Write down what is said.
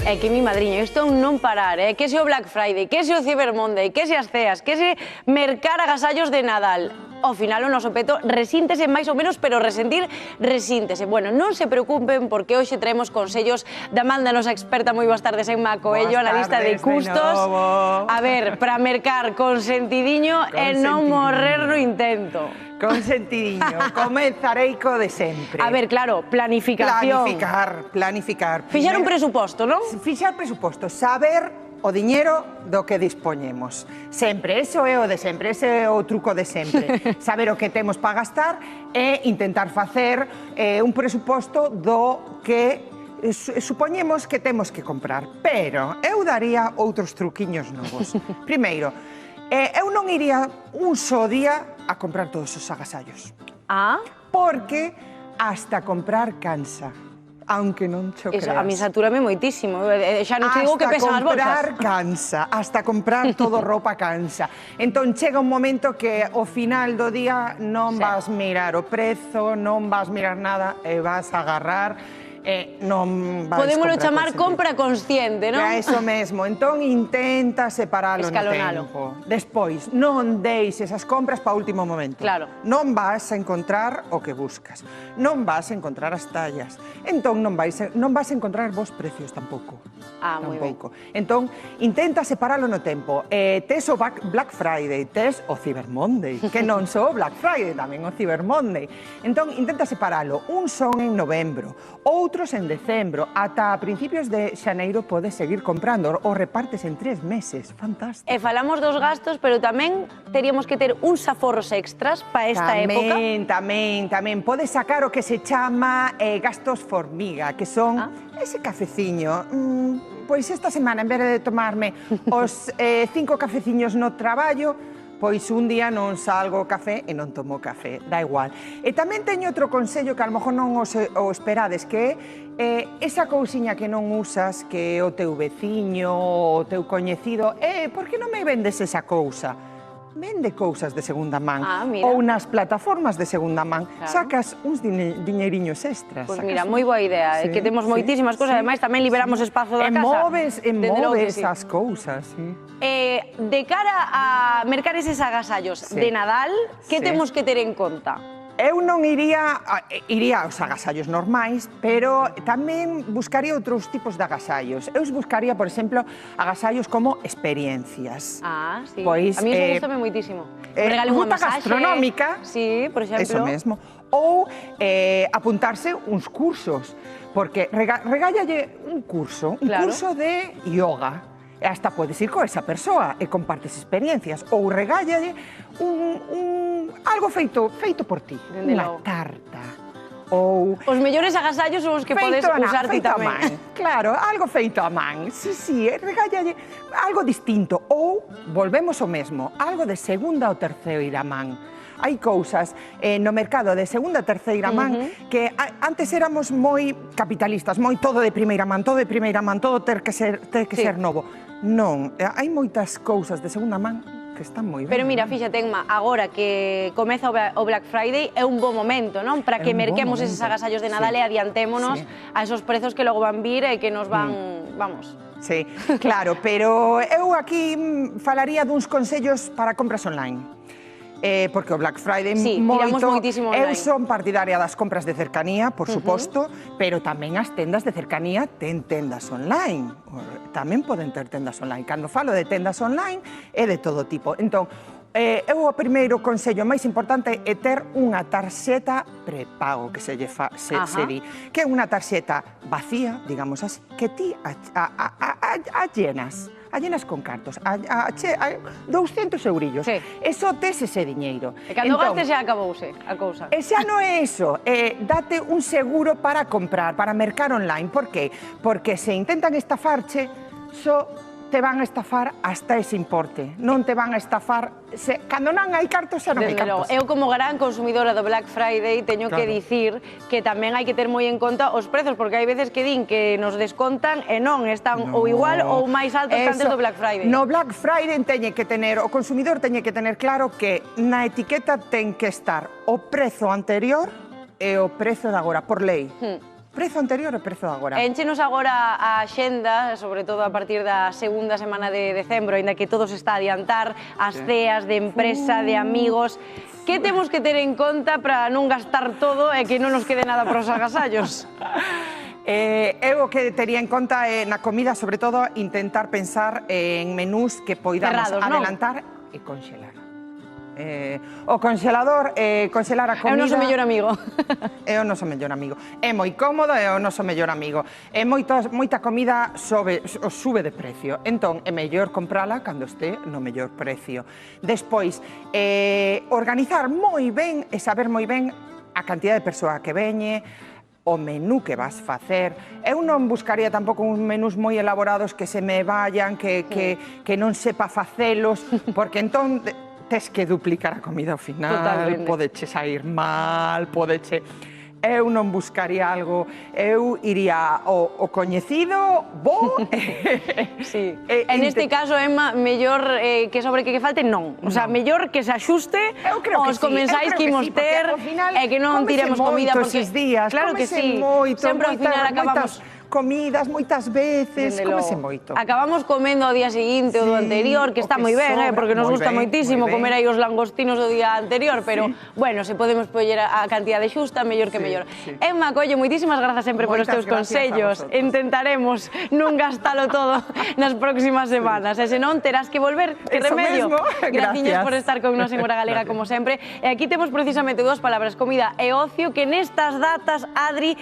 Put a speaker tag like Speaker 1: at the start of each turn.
Speaker 1: É que mi madriña, isto é un non parar, que se o Black Friday, que se o Cyber Monday, que se as ceas, que se mercar agasallos de Nadal. Ao final o noso peto resíntese máis ou menos, pero resentir resíntese. Bueno, non se preocupen porque hoxe traemos consellos da man da nosa experta. Moi boas tardes, Emma Coello, analista de custos. A ver, para mercar con sentidiño e non morrer no intento.
Speaker 2: Con sentidiño, comezarei co de sempre.
Speaker 1: A ver, claro, planificación.
Speaker 2: Planificar.
Speaker 1: Fixar un presuposto, non?
Speaker 2: Fixar presuposto, saber o diñeiro do que dispoñemos. Sempre, eso é o de sempre, ese é o truco de sempre. Saber o que temos para gastar e intentar facer un presuposto do que supoñemos que temos que comprar. Pero eu daría outros truquiños novos. Primeiro, eu non iría un só día a comprar todos os agasallos.
Speaker 1: Ah?
Speaker 2: Porque hasta comprar cansa. Aunque non cho creas.
Speaker 1: A mí satúrame moitísimo. Xa non te digo que pesan as bolsas.
Speaker 2: Hasta comprar cansa, hasta comprar todo roupa cansa. Entón chega un momento que ao final do día non vas mirar o prezo, non vas mirar nada e vas a agarrar non vais
Speaker 1: podémolo chamar compra consciente, non?
Speaker 2: É iso mesmo. Entón intenta separalo no tempo. Despois, non deixes as compras para o último momento.
Speaker 1: Claro.
Speaker 2: Non vas a encontrar o que buscas. Non vas a encontrar as tallas. Entón non vas a encontrar vos precios tampouco.
Speaker 1: Ah, moi ben.
Speaker 2: Entón, intenta separalo no tempo. Tes o Black Friday, tes o Cyber Monday, que non só o Black Friday, tamén o Cyber Monday. Entón, intenta separalo. Un son en novembro, outros en decembro, ata a principios de xaneiro podes seguir comprando, o repartes en 3 meses, fantástico.
Speaker 1: E falamos dos gastos, pero tamén teríamos que ter uns aforros extras para esta época.
Speaker 2: Tamén, podes sacar o que se chama gastos formiga, que son ese cafeciño. Pois esta semana, en vez de tomarme os 5 cafeciños no traballo, pois un día non salgo ao café e non tomo café, dá igual. E tamén teño outro consello que a lo mejor non o esperades, que é esa cousiña que non usas, que é o teu veciño, o teu coñecido, por que non me vendes esa cousa? Vende cousas de segunda man, ou nas plataformas de segunda man, sacas uns diñeiriños extras.
Speaker 1: Pois mira, moi boa idea, que temos moitísimas cousas, ademais tamén liberamos espazo da casa.
Speaker 2: E moves as cousas,
Speaker 1: De cara a mercar eses agasallos de Nadal, que temos que ter en conta?
Speaker 2: Eu non iría aos agasallos normais, pero tamén buscaría outros tipos de agasallos. Eu buscaría, por exemplo, agasallos como experiencias.
Speaker 1: Ah, sí. A mí eso gustame moitísimo.
Speaker 2: Ruta gastronómica.
Speaker 1: Sí, por exemplo.
Speaker 2: Eso mesmo. Ou apuntarse uns cursos, porque regállalle un curso de yoga. E hasta podes ir con esa persoa e compartes experiencias. Ou regállalle algo feito por ti. Unha tarta. Ou
Speaker 1: os mellores agasallos son os que podes usar ti tamén.
Speaker 2: Claro, algo feito a man. Sí, regállalle algo distinto. Ou, volvemos ao mesmo, algo de segunda ou terceira man. Hai cousas no mercado de segunda e terceira man que antes éramos moi capitalistas, moi todo de primeira man, todo ter que ser novo. Non, hai moitas cousas de segunda man que están moi ben.
Speaker 1: Pero mira, fíxate, Emma, agora que comeza o Black Friday é un bo momento, non? Para que merquemos eses agasallos de Nadal e adiantémonos a esos prezos que logo van vir e que nos van, vamos...
Speaker 2: Sí, claro, pero eu aquí falaría duns consellos para compras online. Porque o Black Friday eu son partidaria das compras de cercanía, por suposto, pero tamén as tendas de cercanía ten tendas online. Tamén poden ter tendas online. Cando falo de tendas online é de todo tipo. Entón, o primeiro consello máis importante é ter unha tarxeta prepago, que se di, que é unha tarxeta vacía, digamos así, que ti allenas con cartos, 200 eurillos, e só tes ese diñeiro.
Speaker 1: E cando gastes xa acabouse a cousa.
Speaker 2: E xa non é iso, date un seguro para comprar, para mercar online. Por que? Porque se intentan estafarche, só te van a estafar hasta ese importe. Non te van a estafar... Cando non hai cartos, xa non hai cartos.
Speaker 1: Eu, como gran consumidora do Black Friday, teño que dicir que tamén hai que ter moi en conta os prezos, porque hai veces que din que nos descontan e non, están ou igual ou máis altos que antes do Black Friday.
Speaker 2: No Black Friday teñe que tener, o consumidor teñe que tener claro que na etiqueta ten que estar o prezo anterior e o prezo de agora, por lei. prezo anterior e prezo de agora.
Speaker 1: Énchenos agora a xenda, sobre todo a partir da segunda semana de decembro, ainda que todo se está a adiantar, as ceas de empresa, de amigos. Que temos que ter en conta para non gastar todo e que non nos quede nada para os agasallos?
Speaker 2: Eu o que tería en conta é na comida, sobre todo, intentar pensar en menús que poidamos adelantar e conxelar. O conxelador, conxelar a comida...
Speaker 1: É o noso mellor amigo.
Speaker 2: É o noso mellor amigo. É moi cómodo, é o noso mellor amigo. E moita comida sube de precio. Entón, é mellor comprala cando este no mellor precio. Despois, organizar moi ben e saber moi ben a cantidad de persoa que veñe, o menú que vas facer. Eu non buscaría tampouco uns menús moi elaborados que se me vayan, que non sepa facelos, porque entón tes que duplicar a comida ao final, podeche sair mal, podeche... Eu non buscaría algo, eu iría o coñecido, bo...
Speaker 1: Sí. En este caso, Emma, mellor que sobre que falte, non. O sea, mellor que se axuste aos comensais que imos ter e que non tiremos comida porque... Claro que sí, sempre ao final acabamos...
Speaker 2: comidas moitas veces, comese moito.
Speaker 1: Acabamos comendo ao día seguinte ou do anterior, que está moi ben, porque nos gusta moitísimo comer aí os langostinos do día anterior, pero, bueno, se podemos poñer a cantidade xusta, mellor que mellor. Emma, colle, moitísimas grazas sempre polos teus consellos. Intentaremos non gastalo todo nas próximas semanas, e senón terás que volver, que remedio. Graciñas por estar con nos en Hora Galega, como sempre. E aquí temos precisamente dúas palabras, comida e ocio, que nestas datas, Adri,